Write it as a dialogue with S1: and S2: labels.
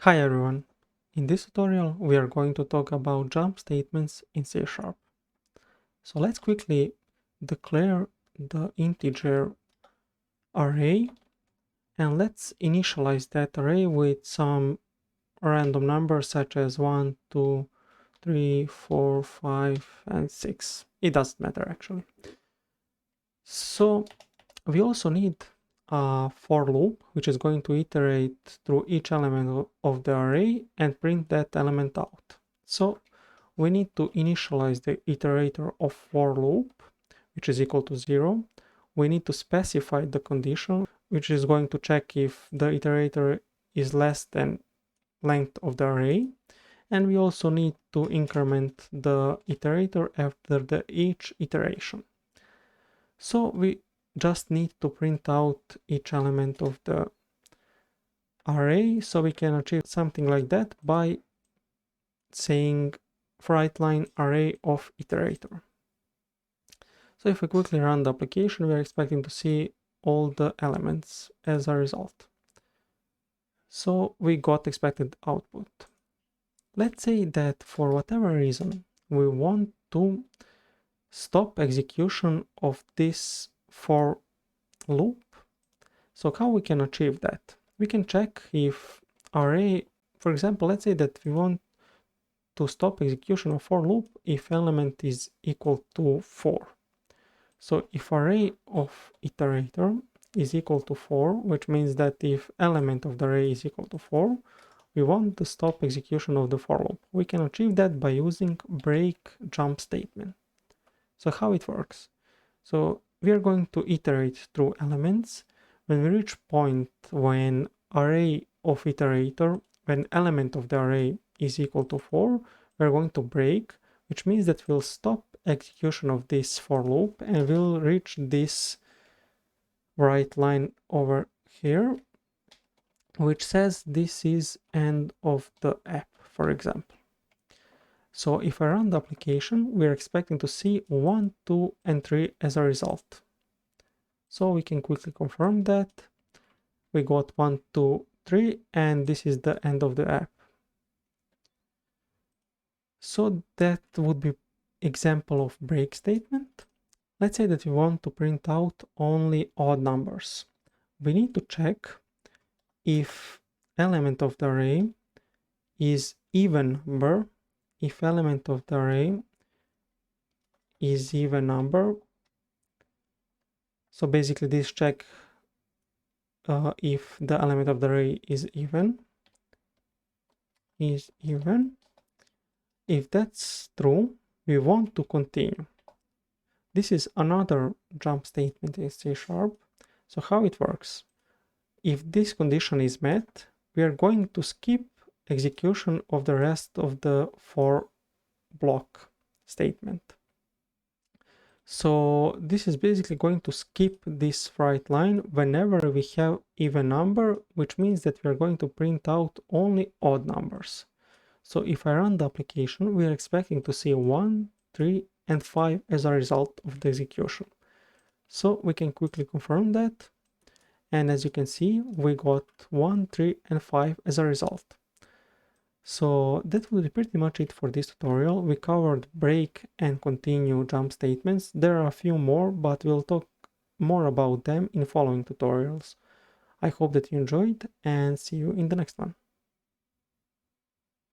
S1: Hi everyone! In this tutorial we are going to talk about jump statements in C#. So let's quickly declare the integer array and let's initialize that array with some random numbers such as 1, 2, 3, 4, 5 and 6. It doesn't matter actually. So we also need a for loop which is going to iterate through each element of the array and print that element out. So we need to initialize the iterator of for loop, which is equal to 0. We need to specify the condition, which is going to check if the iterator is less than length of the array. And we also need to increment the iterator after each iteration. So we just need to print out each element of the array, so we can achieve something like that by saying writeline array of iterator. So if we quickly run the application, we are expecting to see all the elements as a result. So we got expected output. Let's say that for whatever reason we want to stop execution of this for loop. So how we can achieve that? We can check if array, for example, let's say that we want to stop execution of for loop if element is equal to 4. So if array of iterator is equal to 4, which means that if element of the array is equal to 4, we want to stop execution of the for loop. We can achieve that by using break jump statement. So how it works? So we are going to iterate through elements. When we reach point when array of iterator, when element of the array is equal to 4, we're going to break, which means that we'll stop execution of this for loop and we'll reach this write line over here, which says this is end of the app, for example. So if I run the application, we're expecting to see 1, 2, and 3 as a result. So we can quickly confirm that. We got 1, 2, 3, and this is the end of the app. So that would be example of break statement. Let's say that we want to print out only odd numbers. We need to check if element of the array is even number, if element of the array is even number. So basically this check if the element of the array is even. If that's true, we want to continue. This is another jump statement in C#. So how it works? If this condition is met, we are going to skip execution of the rest of the for block statement. So this is basically going to skip this write line whenever we have even number, which means that we are going to print out only odd numbers. So if I run the application, we are expecting to see 1, 3, and 5 as a result of the execution. So we can quickly confirm that. And as you can see, we got 1, 3, and 5 as a result. So that would be pretty much it for this tutorial. We covered break and continue jump statements. There are a few more, but we'll talk more about them in following tutorials. I hope that you enjoyed and see you in the next one.